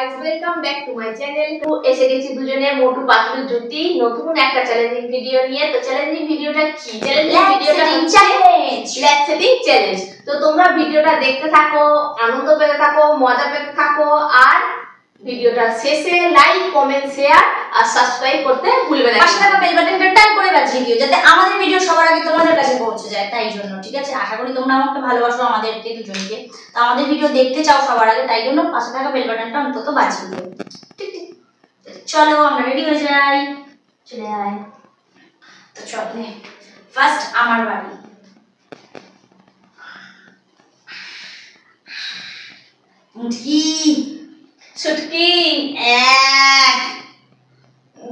Guys, welcome back to my channel. তো এসে গেছি দুজনে মোটু পাতলু জুটি নতুন একটা চ্যালেঞ্জিং ভিডিও নিয়ে। তো চ্যালেঞ্জিং ভিডিওটা কি? চ্যালেঞ্জিং ভিডিওটা চ্যালেঞ্জ, ল্যাব সেটিং চ্যালেঞ্জ। তো তোমরা ভিডিওটা দেখতে থাকো, আনন্দ পেতে থাকো, মজা পেতে থাকো, আর ভিডিওটা শেষে লাইক, কমেন্ট, শেয়ার আর সাবস্ক্রাইব করতে ভুলবে না। পাশে থাকা বেল বাটনটা টান করে বাজিয়ে দিও যাতে আমাদের ভিডিও সবার আগে তোমাদের কাছে পৌঁছে যায়। তাই জন্য ঠিক আছে, আশা করি তোমরা আমাকে ভালোবাসো, আমাদেরকে দুজনকে। তো আমাদের ভিডিও দেখতে চাও সবার আগে, তাই জন্য পাশে থাকা বেল বাটনটা অন্তত বাজিয়ে দিও। ঠিক ঠিক, চলো আমরা রেডি হয়ে যাই। চলে আয়। তো চলে ফার্স্ট আমার বাড়ি। মুটকি ছুটকি 1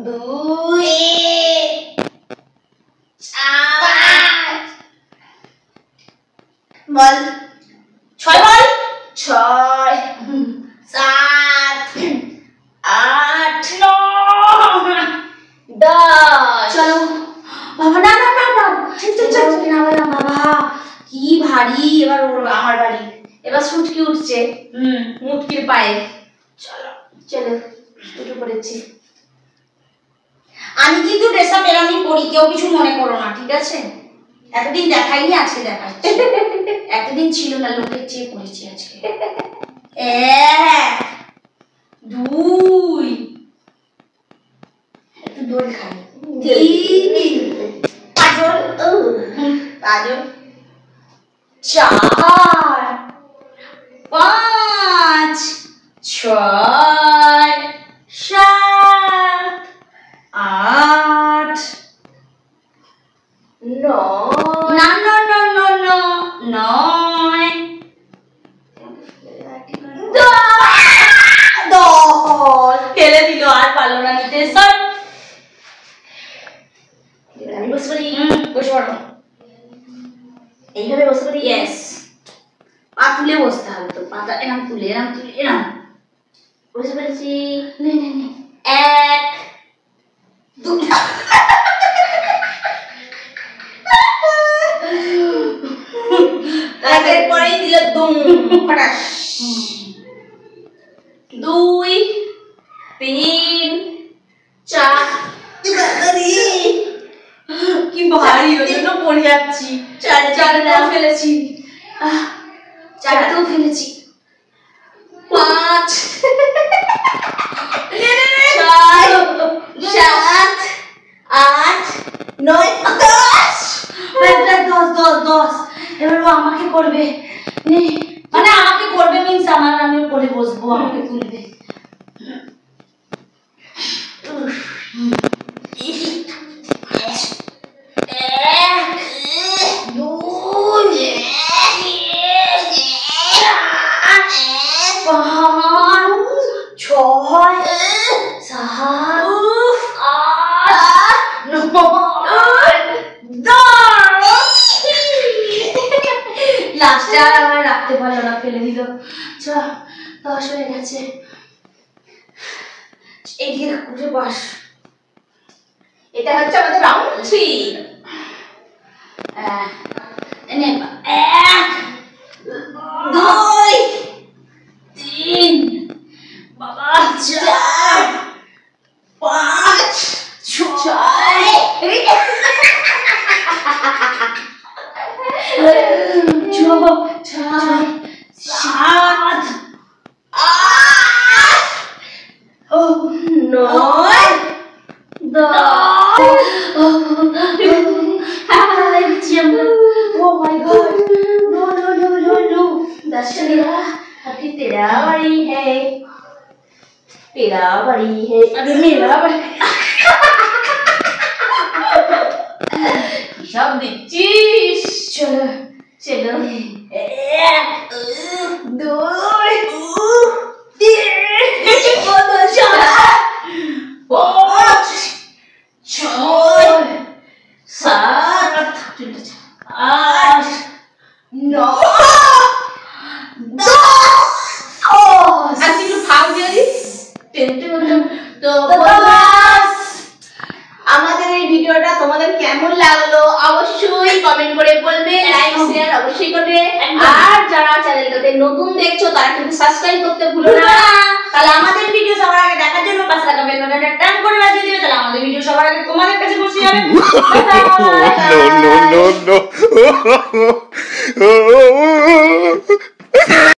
2 4 বল 6 বল 6 7 8 9 10। চলো বাবা, না না না না চল না বাবা, কি ভারী। এবার আমার বাড়ি। এবার ছুটকি উঠছে মুটকির পায়ে। চলো চলো, উঠে পড়েছি। আমি কিন্তু ড্রেস আপ এরকমই পরি, কেউ কিছু মনে করো না, ঠিক আছে? এতদিন দেখাইনি, আজকে দেখাচ্ছি। এতদিন ছিল না, লোকের চেয়ে পড়েছি আজকে। 1 2 একটু দোল খাই। 3 পাঁচল 4 5 6 7 8 9 না না না না না 9 10 ফেলে দিল, আর পারলো না নিতে। সর, আমি বসে পড়ি। বসে পড়ো। এইভাবে বসে পড়ি। ইয়েস, পা তুলে বসতে হবে। তো পাটা এরম তুলে বসে পড়েছি। নে 1 2 তারপরেই দিল দুম ফটাস। 2 3 4 কি ভারী, ওই জন্য পড়ে যাচ্ছি। 4 ফেলেছি, 4 ফেলেছি। 5 6 7 8 9 10। 10 এবার ও আমাকে করবে, মানে আমাকে করবে মিন্স আমিও করে বসবো, আমাকে তুলবে। লাস্টে আর আমার রাখতে পারলো না, ফেলে দিল। 10 হয়ে গেছে। এইদিকে ঘুরে বস। এটা হচ্ছে আমাদের রাউন্ড 3। 1 2 3 বাবা 4 5 तेरा बारी है, तेरा बारी है, अरे मेरा बारी। सब देखिस। चलो चलो 1 2 3 4 5 6 7 8 9 আমাদের এই ভিডিওটা তোমাদের কেমন লাগলো অবশ্যই কমেন্ট করে বলবে, লাইক শেয়ার অবশ্যই করবে। আর যারা চ্যানেলটাতে নতুন দেখছো তারা কিন্তু সাবস্ক্রাইব করতে ভুলো না। তাহলে আমাদের টাটা। no.